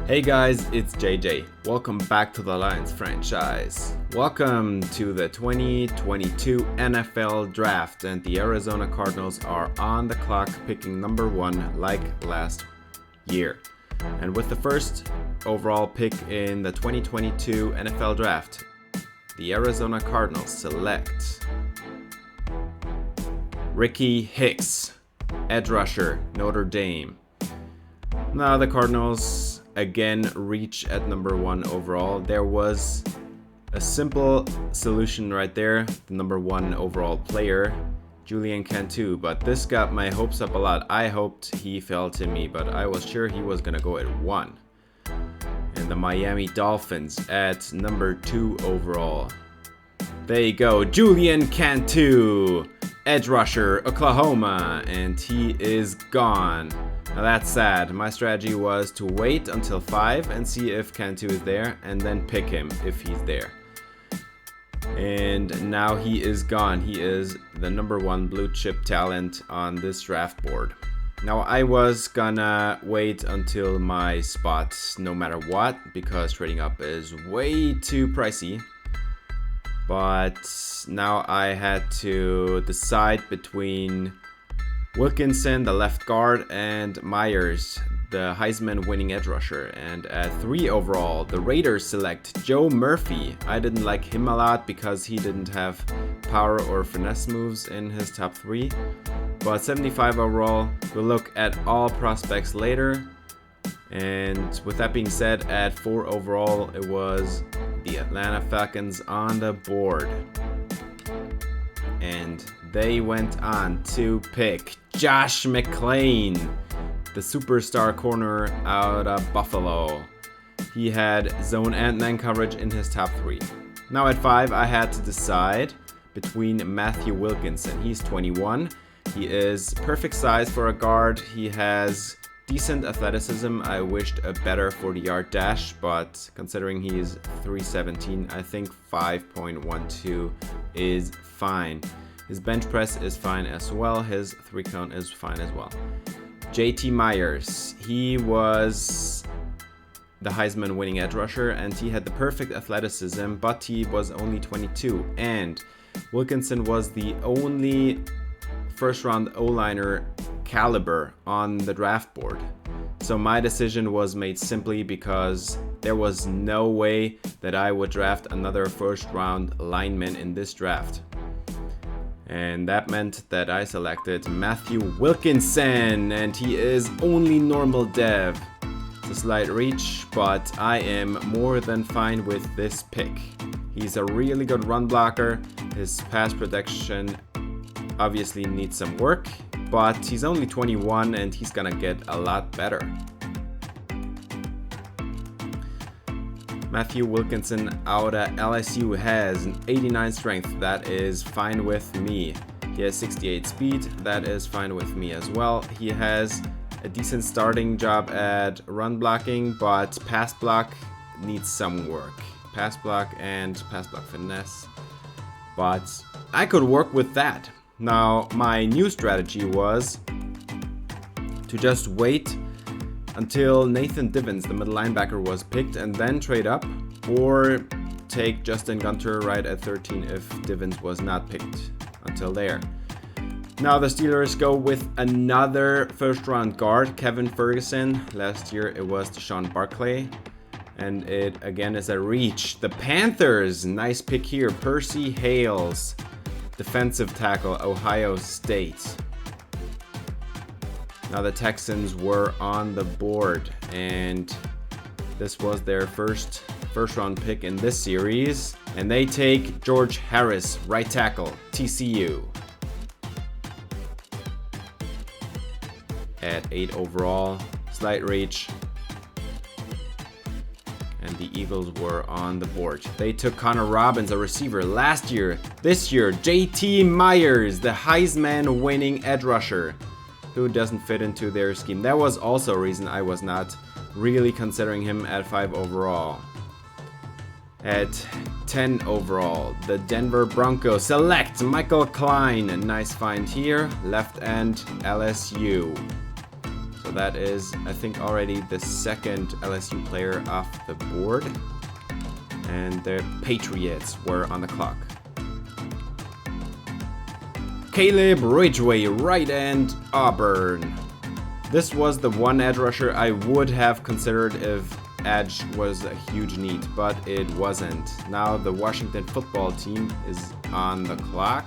Hey guys, it's JJ. Welcome back to the Lions franchise. Welcome to the 2022 NFL Draft, and the Arizona Cardinals are on the clock picking number 1 like last year. And with the first overall pick in the 2022 NFL Draft, the Arizona Cardinals select Ricky Hicks, edge rusher, Notre Dame. Now the Cardinals again reach at number 1 overall. There was a simple solution right there, the number 1 overall player, Julian Cantu, but this got my hopes up a lot. I hoped he fell to me, but I was sure he was gonna go at 1. And the Miami Dolphins at number 2 overall. There you go, Julian Cantu, edge rusher, Oklahoma, and he is gone. Now that's sad. My strategy was to wait until 5 and see if Cantu is there and then pick him if he's there. And now he is gone. He is the number 1 blue chip talent on this draft board. Now I was gonna wait until my spot no matter what, because trading up is way too pricey. But now I had to decide between Wilkinson, the left guard, and Myers, the Heisman winning edge rusher. And at 3 overall, the Raiders select Joe Murphy. I didn't like him a lot because he didn't have power or finesse moves in his top 3. But 75 overall, we'll look at all prospects later. And with that being said, at 4 overall, it was the Atlanta Falcons on the board. And they went on to pick Josh McClain, the superstar corner out of Buffalo. He had zone and man coverage in his top 3. Now at 5, I had to decide between Matthew Wilkinson. He's 21. He is perfect size for a guard. He has decent athleticism. I wished a better 40-yard dash, but considering he is 317, I think 5.12 is fine. His bench press is fine as well. His 3 count is fine as well. JT Myers, he was the Heisman winning edge rusher and he had the perfect athleticism, but he was only 22. And Wilkinson was the only first round O-liner caliber on the draft board. So my decision was made simply because there was no way that I would draft another first round lineman in this draft. And that meant that I selected Matthew Wilkinson, and he is only normal dev. It's a slight reach, but I am more than fine with this pick. He's a really good run blocker. His pass protection obviously needs some work, but he's only 21 and he's gonna get a lot better. Matthew Wilkinson out of LSU has an 89 strength. That is fine with me. He has 68 speed. That is fine with me as well. He has a decent starting job at run blocking, but pass block needs some work. Pass block and pass block finesse. But I could work with that. Now, my new strategy was to just wait until Nathan Divins, the middle linebacker, was picked and then trade up, or take Justin Gunter right at 13 if Divins was not picked until there. Now the Steelers go with another first round guard, Kevin Ferguson. Last year it was Deshaun Barkley, and it again is a reach. The Panthers, nice pick here, Percy Hales, defensive tackle, Ohio State. Now the Texans were on the board, and this was their first round pick in this series, and they take George Harris, right tackle, TCU. At 8 overall, slight reach, and the Eagles were on the board. They took Connor Robbins, a receiver last year. This year, JT Myers, the Heisman winning edge rusher, who doesn't fit into their scheme. That was also a reason I was not really considering him at 5 overall. At 10 overall, the Denver Broncos select Michael Klein. A nice find here, left end LSU. So that is, I think, already the second LSU player off the board. And the Patriots were on the clock. Caleb Ridgway, right end, Auburn. This was the one edge rusher I would have considered if edge was a huge need, but it wasn't. Now the Washington football team is on the clock.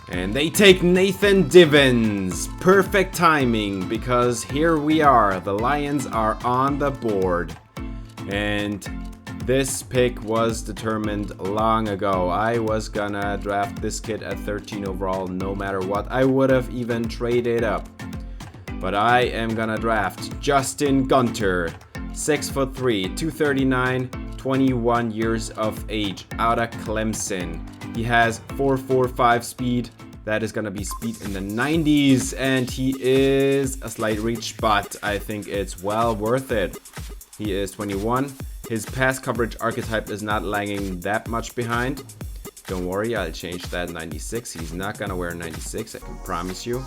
And they take Nathan Divins. Perfect timing, because here we are. The Lions are on the board. And this pick was determined long ago. I was gonna draft this kid at 13 overall no matter what. I would have even traded up. But I am gonna draft Justin Gunter. 6'3", 239, 21 years of age, out of Clemson. He has 4.45 speed. That is gonna be speed in the 90s, and he is a slight reach, but I think it's well worth it. He is 21. His pass coverage archetype is not lagging that much behind. Don't worry, I'll change that 96. He's not gonna wear 96, I can promise you.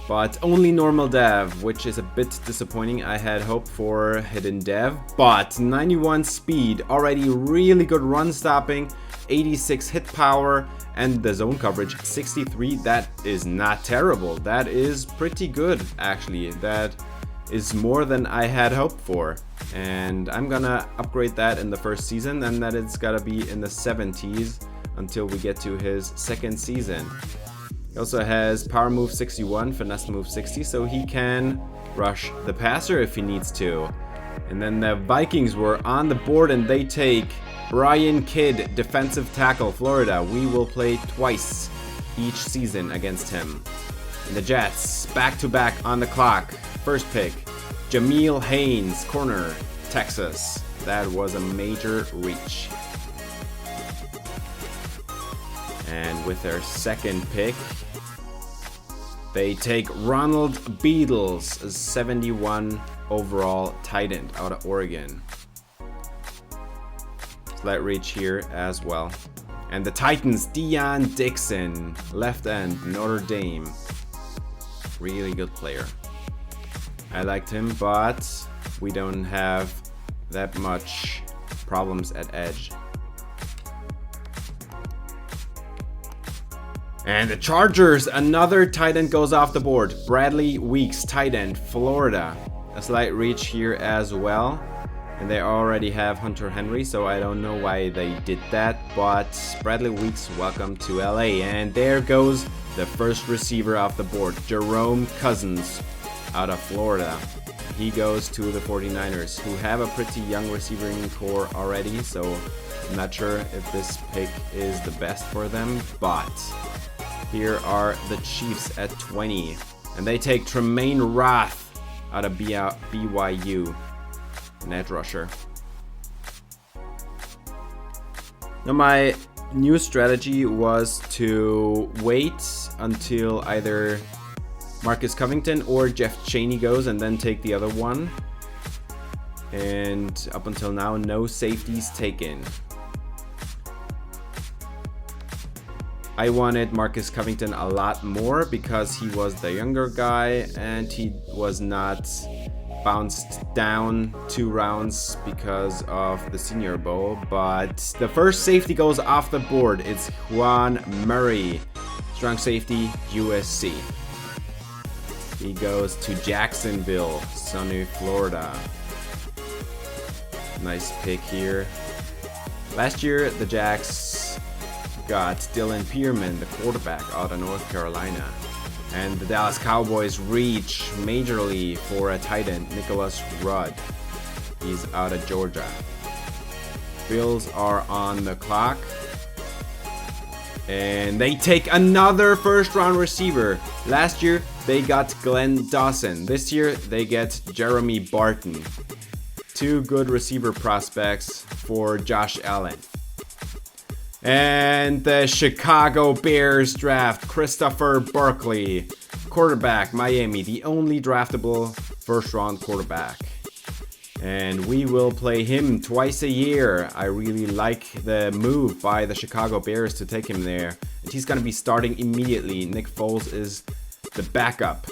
But only normal dev, which is a bit disappointing. I had hoped for hidden dev, but 91 speed, already really good run stopping, 86 hit power, and the zone coverage 63. That is not terrible. That is pretty good, actually. That is more than I had hoped for, and I'm gonna upgrade that in the first season, and that it's gotta be in the 70s until we get to his second season. He also has power move 61, finesse move 60, so he can rush the passer if he needs to. And then the Vikings were on the board, and they take Brian Kidd, defensive tackle, Florida. We will play twice each season against him. And the Jets, back-to-back on the clock. First pick, Jameel Haynes, corner, Texas. That was a major reach. And with their second pick, they take Ronald Beadles, a 71 overall tight end out of Oregon. Slight reach here as well. And the Titans, Deion Dixon, left end, Notre Dame. Really good player. I liked him, but we don't have that much problems at edge. And the Chargers, another tight end goes off the board. Bradley Weeks, tight end, Florida. A slight reach here as well. And they already have Hunter Henry, so I don't know why they did that. But Bradley Weeks, welcome to LA. And there goes the first receiver off the board, Jerome Cousins, out of Florida. He goes to the 49ers, who have a pretty young receiving core already, so I'm not sure if this pick is the best for them, but here are the Chiefs at 20, and they take Tremaine Roth out of BYU, an edge rusher. Now my new strategy was to wait until either Marcus Covington or Jeff Chaney goes and then take the other one. And up until now, no safeties taken. I wanted Marcus Covington a lot more because he was the younger guy and he was not bounced down 2 rounds because of the Senior Bowl. But the first safety goes off the board. It's Juan Murray, strong safety, USC. He goes to Jacksonville, sunny Florida. Nice pick here. Last year, the Jacks got Dylan Pearman, the quarterback, out of North Carolina. And the Dallas Cowboys reach majorly for a tight end, Nicholas Rudd. He's out of Georgia. Bills are on the clock. And they take another first-round receiver. Last year, they got Glenn Dawson. This year, they get Jeremy Barton. 2 good receiver prospects for Josh Allen. And the Chicago Bears draft Christopher Barkley, quarterback, Miami, the only draftable first-round quarterback. And we will play him twice a year. I really like the move by the Chicago Bears to take him there. And he's gonna be starting immediately. Nick Foles is the backup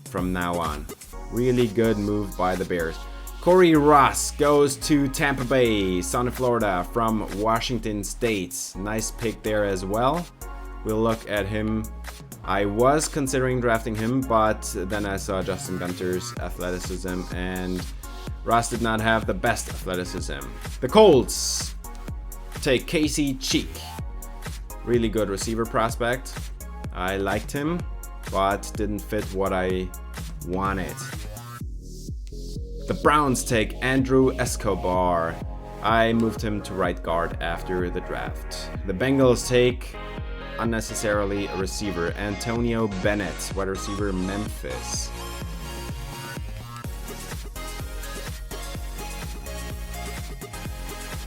from now on. Really good move by the Bears. Corey Ross goes to Tampa Bay, son of Florida, from Washington State. Nice pick there as well. We'll look at him. I was considering drafting him, but then I saw Justin Gunter's athleticism, and Ross did not have the best athleticism. The Colts take Casey Cheek. Really good receiver prospect. I liked him, but didn't fit what I wanted. The Browns take Andrew Escobar. I moved him to right guard after the draft. The Bengals take, unnecessarily, a receiver, Antonio Bennett, wide receiver, Memphis.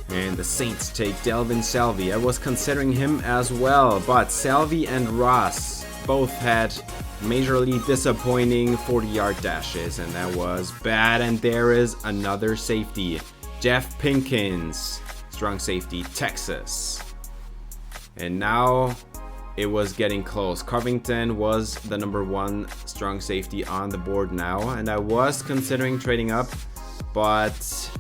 And the Saints take Delvin Salvi. I was considering him as well, but Salvi and Ross both had majorly disappointing 40-yard dashes, and that was bad. And there is another safety, Jeff Pinkins, strong safety, Texas. And now it was getting close. Covington was the number 1 strong safety on the board now, and I was considering trading up, but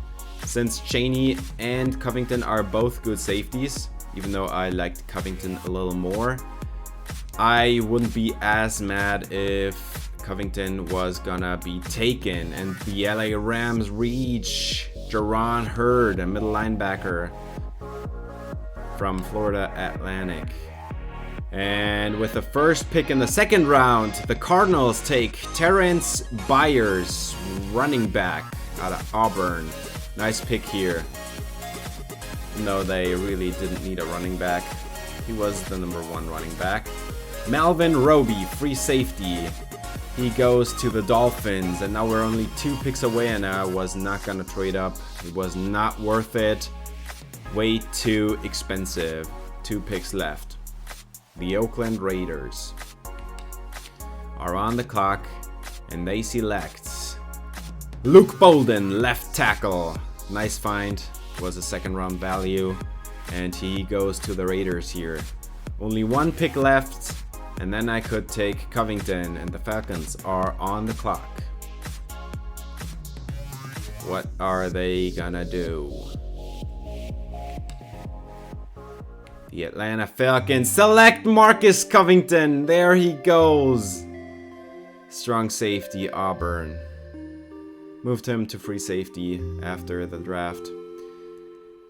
since Chaney and Covington are both good safeties, even though I liked Covington a little more, I wouldn't be as mad if Covington was gonna be taken. And the LA Rams reach Jaron Hurd, a middle linebacker from Florida Atlantic. And with the first pick in the second round, the Cardinals take Terrence Byers, running back out of Auburn. Nice pick here. No, they really didn't need a running back. He was the number 1 running back. Melvin Roby, free safety. He goes to the Dolphins, and now we're only 2 picks away, and I was not gonna trade up. It was not worth it. Way too expensive. 2 picks left. The Oakland Raiders are on the clock, and they select Luke Bolden, left tackle. Nice find. Was a 2nd round value, and he goes to the Raiders here. Only 1 pick left, and then I could take Covington, and the Falcons are on the clock. What are they gonna do? The Atlanta Falcons select Marcus Covington. There he goes. Strong safety, Auburn. Moved him to free safety after the draft.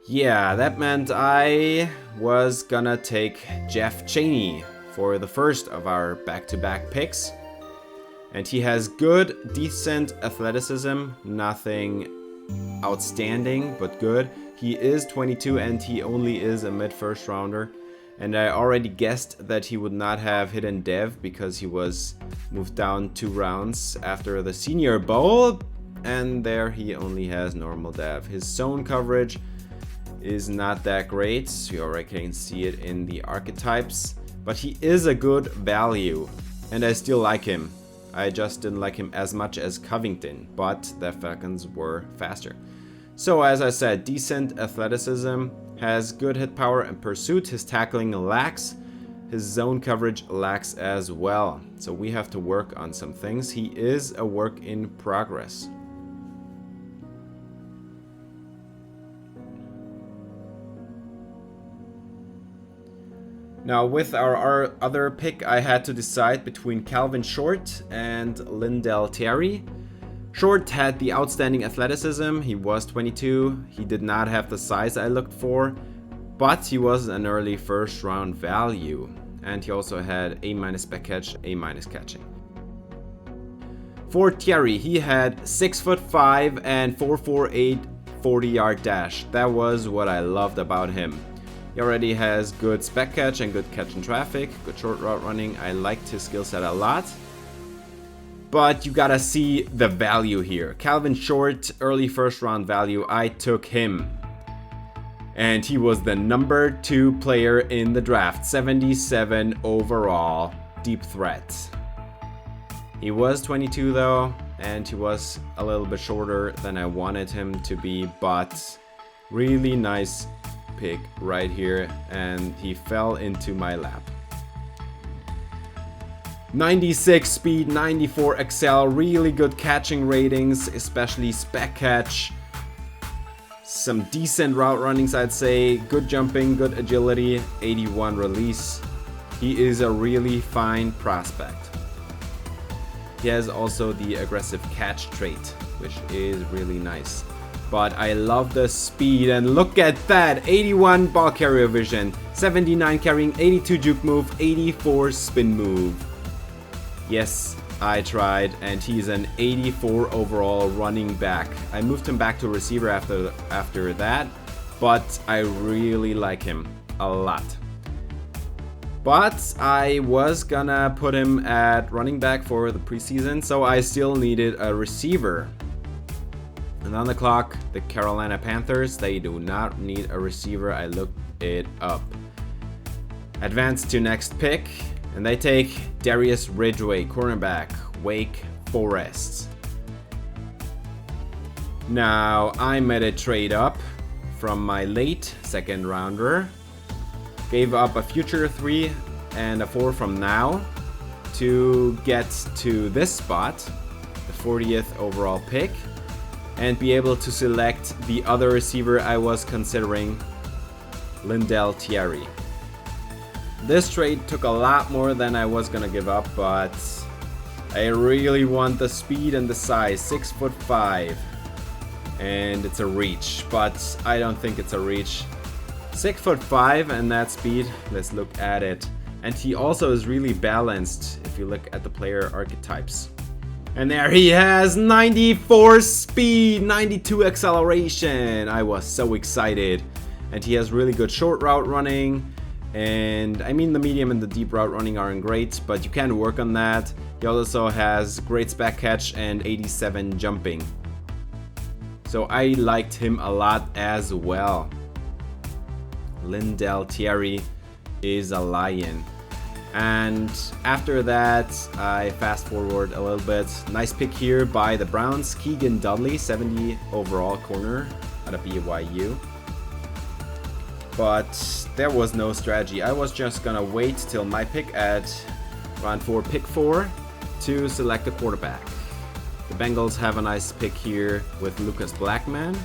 Yeah, that meant I was gonna take Jeff Chaney for the first of our back-to-back picks. And he has good, decent athleticism. Nothing outstanding, but good. He is 22 and he only is a mid-first rounder. And I already guessed that he would not have hidden dev because he was moved down 2 rounds after the Senior Bowl. And there he only has normal dev. His zone coverage is not that great. You already can see it in the archetypes. But he is a good value, and I still like him. I just didn't like him as much as Covington, but the Falcons were faster. So as I said, decent athleticism, has good hit power and pursuit. His tackling lacks. His zone coverage lacks as well. So we have to work on some things. He is a work in progress. Now with our other pick, I had to decide between Calvin Short and Lindell Terry. Short had the outstanding athleticism. He was 22. He did not have the size I looked for, but he was an early 1st round value. And he also had A- back catch, A- catching. For Terry, he had 6'5" and 4.48 40-yard dash. That was what I loved about him. He already has good spec catch and good catch in traffic, good short route running. I liked his skill set a lot. But you gotta see the value here. Calvin Short, early 1st round value, I took him. And he was the number 2 player in the draft, 77 overall, deep threat. He was 22 though, and he was a little bit shorter than I wanted him to be, but really nice pick right here, and he fell into my lap. 96 speed, 94 excel, really good catching ratings, especially spec catch. Some decent route runnings, I'd say. Good jumping, good agility, 81 release. He is a really fine prospect. He has also the aggressive catch trait, which is really nice. But I love the speed, and look at that, 81 ball carrier vision, 79 carrying, 82 juke move, 84 spin move. Yes, I tried, and he's an 84 overall running back. I moved him back to receiver after that, but I really like him a lot. But I was gonna put him at running back for the preseason, so I still needed a receiver. And on the clock, the Carolina Panthers, they do not need a receiver. I looked it up. Advance to next pick, and they take Darius Ridgway, cornerback, Wake Forest. Now, I made a trade up from my late second rounder. Gave up a future 3 and a 4 from now to get to this spot, the 40th overall pick, and be able to select the other receiver I was considering, Lindell Thierry. This trade took a lot more than I was gonna give up, but I really want the speed and the size, 6'5", and it's a reach, but I don't think it's a reach. 6'5" and that speed, let's look at it. And he also is really balanced if you look at the player archetypes. And there he has 94 speed, 92 acceleration. I was so excited. And he has really good short route running. And I mean, the medium and the deep route running aren't great, but you can work on that. He also has great spec catch and 87 jumping. So I liked him a lot as well. Lindell Thierry is a lion. And after that, I fast forward a little bit. Nice pick here by the Browns. Keegan Dudley, 70 overall corner out of BYU. But there was no strategy. I was just gonna wait till my pick at round 4, pick 4, to select a quarterback. The Bengals have a nice pick here with Lucas Blackman.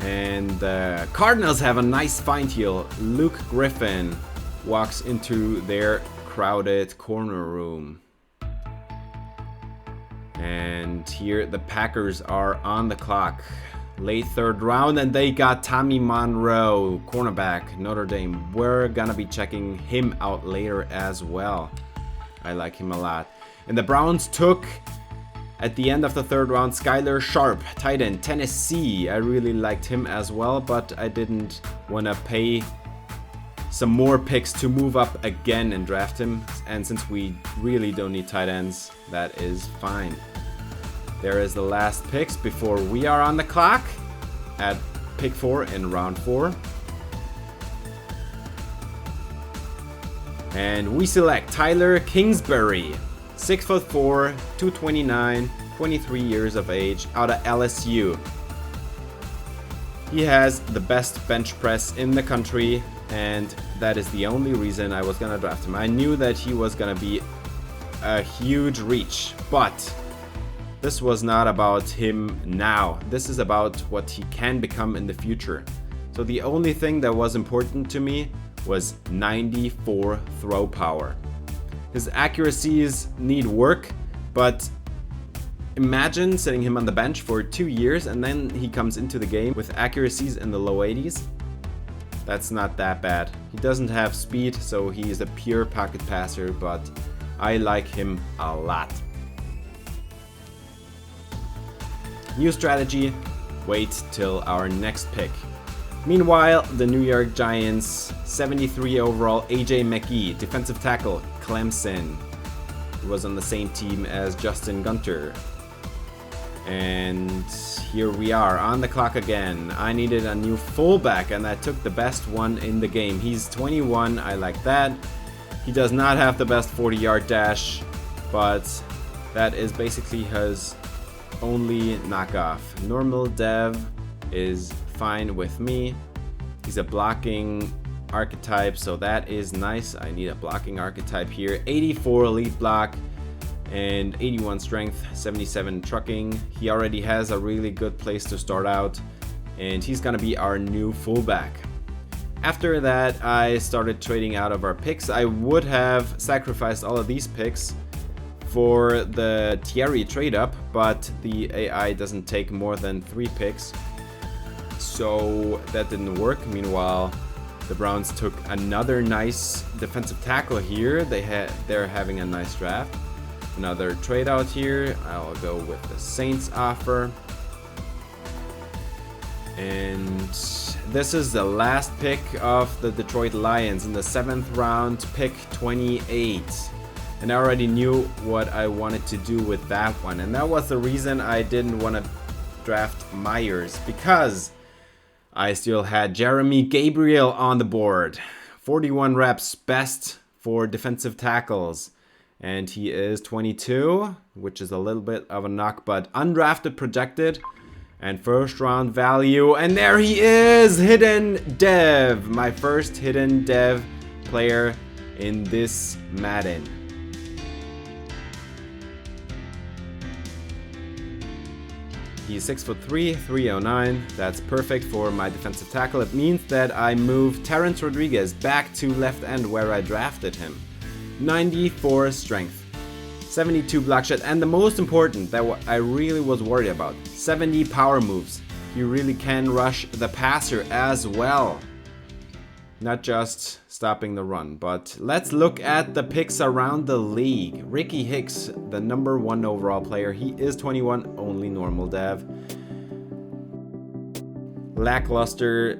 And the Cardinals have a nice find here. Luke Griffin walks into their crowded corner room. And here the Packers are on the clock. Late 3rd round, and they got Tommy Monroe, cornerback, Notre Dame. We're gonna be checking him out later as well. I like him a lot. And the Browns took, at the end of the 3rd round, Skylar Sharp, tight end, Tennessee. I really liked him as well, but I didn't want to pay some more picks to move up again and draft him. And since we really don't need tight ends, that is fine. There is the last picks before we are on the clock at pick 4 in round 4. And we select Tyler Kingsbury. 6'4", 229, 23 years of age, out of LSU. He has the best bench press in the country, and that is the only reason I was gonna draft him. I knew that he was gonna be a huge reach, but this was not about him now. This is about what he can become in the future. So the only thing that was important to me was 94 throw power. His accuracies need work, but imagine setting him on the bench for 2 years and then he comes into the game with accuracies in the low 80s. That's not that bad. He doesn't have speed, so he is a pure pocket passer, but I like him a lot. New strategy, wait till our next pick. Meanwhile, the New York Giants, 73 overall, AJ McGee, defensive tackle, Clemson. He was on the same team as Justin Gunter. And here we are on the clock again. I needed a new fullback and I took the best one in the game. He's 21, I like that. He does not have the best 40-yard dash, but that is basically his only knockoff. Normal dev is fine with me. He's a blocking archetype, so that is nice. I need a blocking archetype here. 84 elite block and 81 strength, 77 trucking. He already has a really good place to start out, and he's gonna be our new fullback. After that, I started trading out of our picks. I would have sacrificed all of these picks for the Thierry trade up, but the AI doesn't take more than 3 picks, so that didn't work. Meanwhile, the Browns took another nice defensive tackle here. They're having a nice draft. Another trade out here. I'll go with the Saints offer. And this is the last pick of the Detroit Lions in the 7th round, pick 28. And I already knew what I wanted to do with that one. And that was the reason I didn't want to draft Myers, because I still had Jeremy Gabriel on the board. 41 reps, best for defensive tackles. And he is 22, which is a little bit of a knock, but undrafted projected and first round value. And there he is, hidden dev, my first hidden dev player in this Madden. He's 6'3", 309. That's perfect for my defensive tackle. It means that I move Terrence Rodriguez back to left end where I drafted him. 94 strength, 72 block shot, and the most important that I really was worried about, 70 power moves. You really can rush the passer as well, not just stopping the run. But let's look at the picks around the league. Ricky Hicks, the number 1 overall player, he is 21, only normal dev. Lackluster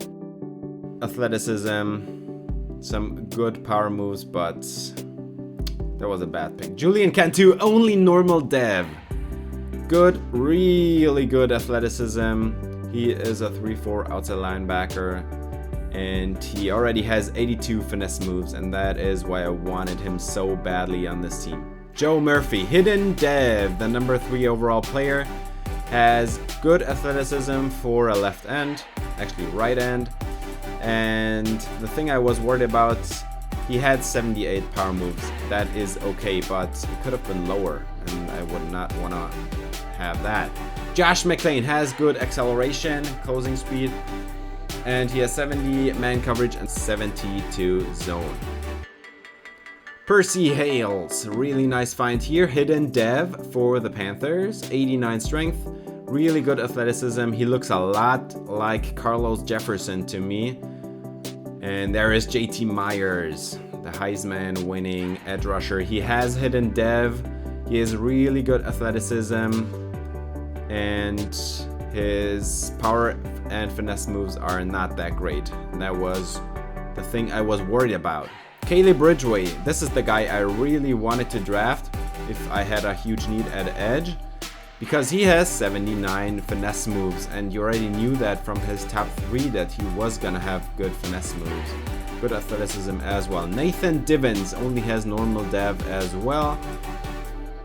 athleticism, some good power moves, but that was a bad pick. Julian Cantu, only normal dev. Good, really good athleticism. He is a 3-4 outside linebacker, and he already has 82 finesse moves, and that is why I wanted him so badly on this team. Joe Murphy, hidden dev, the number 3 overall player, has good athleticism for a left end, actually right end, and the thing I was worried about, he had 78 power moves. That is okay, but it could have been lower, and I would not want to have that. Josh McClain has good acceleration, closing speed, and he has 70 man coverage and 72 zone. Percy Hales, really nice find here. Hidden dev for the Panthers, 89 strength, really good athleticism. He looks a lot like Carlos Jefferson to me. And there is JT Myers, the Heisman winning edge rusher. He has hidden dev. He has really good athleticism, and his power and finesse moves are not that great. And that was the thing I was worried about. Caleb Ridgway, this is the guy I really wanted to draft if I had a huge need at edge, because he has 79 finesse moves, and you already knew that from his top 3 that he was gonna have good finesse moves. Good athleticism as well. Nathan Divins only has normal dev as well.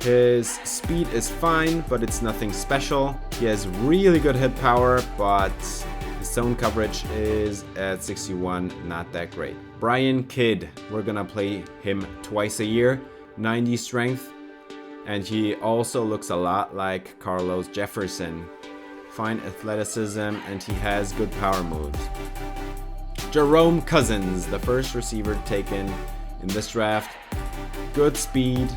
His speed is fine, but it's nothing special. He has really good hit power, but his zone coverage is at 61, not that great. Brian Kidd, we're gonna play him twice a year. 90 strength, and he also looks a lot like Carlos Jefferson. Fine athleticism, and he has good power moves. Jerome Cousins, the first receiver taken in this draft. Good speed.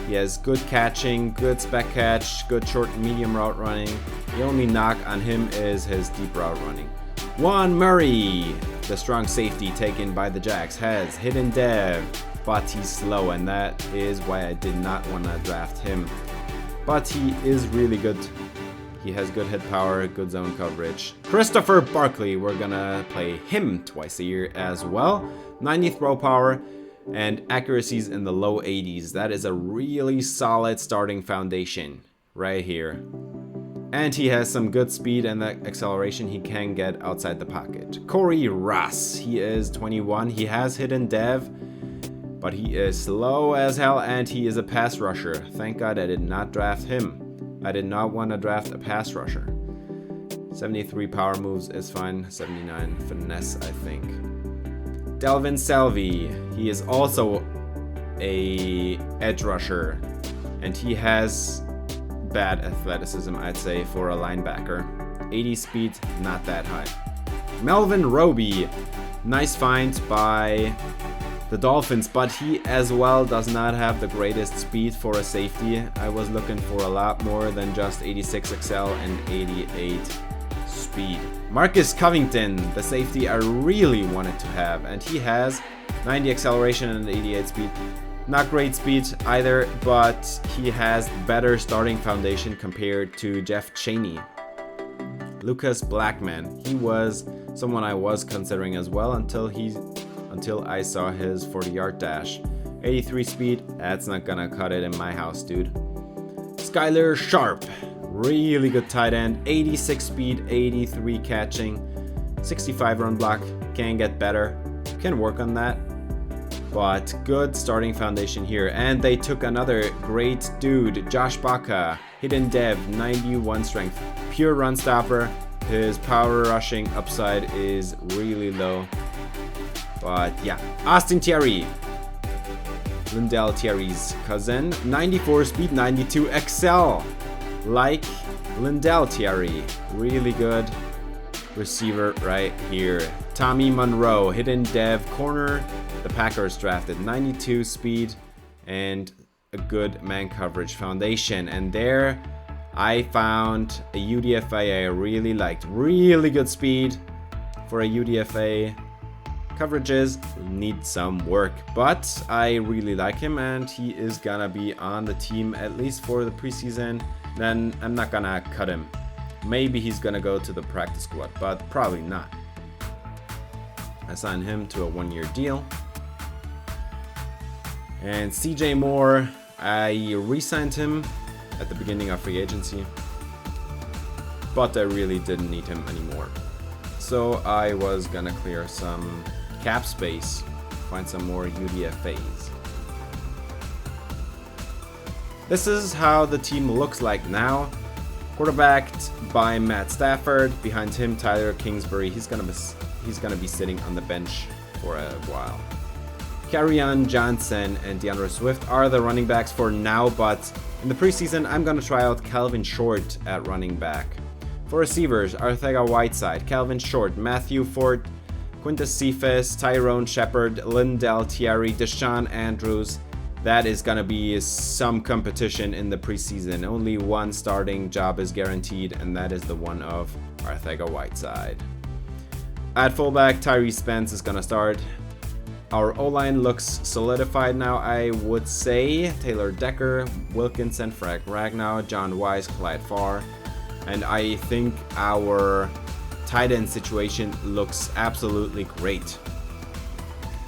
He has good catching, good spec catch, good short and medium route running. The only knock on him is his deep route running. Juan Murray, the strong safety taken by the Jags, has hidden dev, but he's slow, and that is why I did not want to draft him. But he is really good. He has good hit power, good zone coverage. Christopher Barkley, we're gonna play him twice a year as well. 90 throw power and accuracies in the low 80s. That is a really solid starting foundation right here. And he has some good speed and the acceleration he can get outside the pocket. Corey Ross, he is 21. He has hidden dev, but he is slow as hell, and he is a pass rusher. Thank God I did not draft him. I did not want to draft a pass rusher. 73 power moves is fine. 79 finesse, I think. Delvin Selvey. He is also a edge rusher, and he has bad athleticism, I'd say, for a linebacker. 80 speed, not that high. Melvin Roby. Nice find by the Dolphins, but he as well does not have the greatest speed for a safety. I was looking for a lot more than just 86 XL and 88 speed. Marcus Covington, the safety I really wanted to have, and he has 90 acceleration and 88 speed. Not great speed either, but he has better starting foundation compared to Jeff Chaney. Lucas Blackman, he was someone I was considering as well until I saw his 40-yard dash. 83 speed, that's not gonna cut it in my house, dude. Skylar Sharp, really good tight end. 86 speed, 83 catching, 65 run block. Can get better, can work on that. But good starting foundation here. And they took another great dude, Josh Baca, hidden dev, 91 strength, pure run stopper. His power rushing upside is really low. But yeah, Austin Thierry, Lindell Thierry's cousin, 94 speed, 92 XL, like Lindell Thierry, really good receiver right here. Tommy Monroe, hidden dev corner, the Packers drafted, 92 speed and a good man coverage foundation. And there I found a UDFA I really liked, really good speed for a UDFA. Coverages need some work, but I really like him and he is gonna be on the team at least for the preseason. Then I'm not gonna cut him. Maybe he's gonna go to the practice squad, but probably not. I signed him to a 1-year deal. And CJ Moore, I re-signed him at the beginning of free agency, but I really didn't need him anymore. So I was gonna clear some cap space, find some more UDFAs. This is how the team looks like now. Quarterbacked by Matt Stafford. Behind him, Tyler Kingsbury. He's gonna be sitting on the bench for a while. Kerryon Johnson and DeAndre Swift are the running backs for now, but in the preseason, I'm gonna try out Calvin Short at running back. For receivers, Arcega-Whiteside, Calvin Short, Matthew Ford, Quintus Cephas, Tyrone Shepard, Lindell Thierry, Deshaun Andrews. That is gonna be some competition in the preseason. Only one starting job is guaranteed, and that is the one of Arcega-Whiteside. At fullback, Tyree Spence is gonna start. Our O-line looks solidified now, I would say. Taylor Decker, Wilkinson, Frank Ragnow, John Wise, Clyde Farr. And I think our tight end situation looks absolutely great.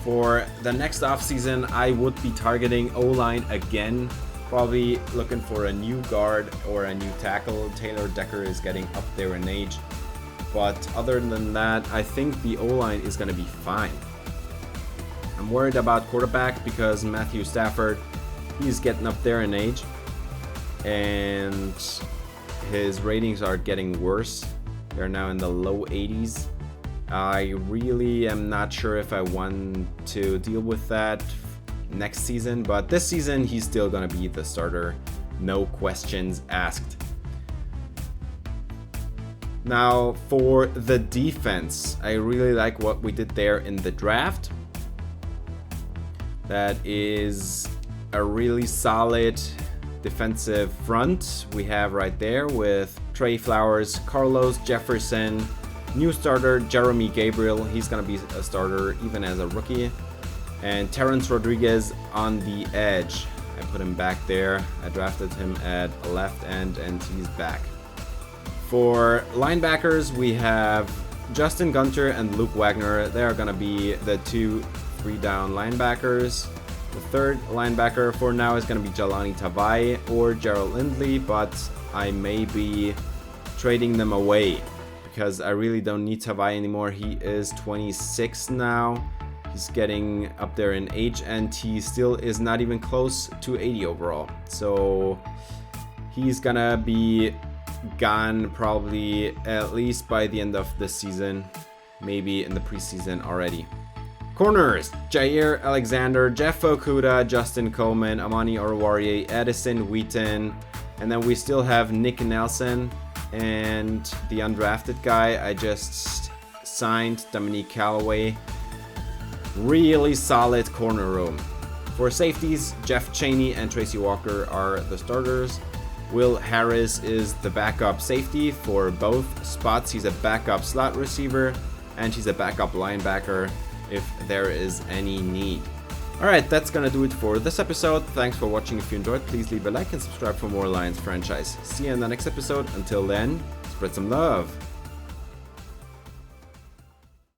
For the next offseason, I would be targeting O-line again. Probably looking for a new guard or a new tackle. Taylor Decker is getting up there in age. But other than that, I think the O-line is going to be fine. I'm worried about quarterback because Matthew Stafford, he's getting up there in age. And his ratings are getting worse. They're now in the low 80s. I really am not sure if I want to deal with that next season, but this season he's still going to be the starter. No questions asked. Now for the defense, I really like what we did there in the draft. That is a really solid defensive front we have right there with Trey Flowers, Carlos Jefferson, new starter Jeremy Gabriel, he's gonna be a starter even as a rookie, and Terrence Rodriguez on the edge. I put him back there. I drafted him at left end and he's back. For linebackers, we have Justin Gunter and Luke Wagner. They are gonna be the 2-3 down linebackers. The third linebacker for now is going to be Jelani Tavai or Gerald Lindley, but I may be trading them away because I really don't need Tavai anymore. He is 26 now. He's getting up there in age and he still is not even close to 80 overall. So he's going to be gone probably at least by the end of this season, maybe in the preseason already. Corners: Jair Alexander, Jeff Okuda, Justin Coleman, Amani Oruwariye, Edison Wheaton, and then we still have Nick Nelson and the undrafted guy I just signed, Dominique Callaway. Really solid corner room. For safeties, Jeff Chaney and Tracy Walker are the starters. Will Harris is the backup safety for both spots. He's a backup slot receiver and he's a backup linebacker if there is any need. Alright, that's gonna do it for this episode. Thanks for watching. If you enjoyed, please leave a like and subscribe for more Lions franchise. See you in the next episode. Until then, spread some love.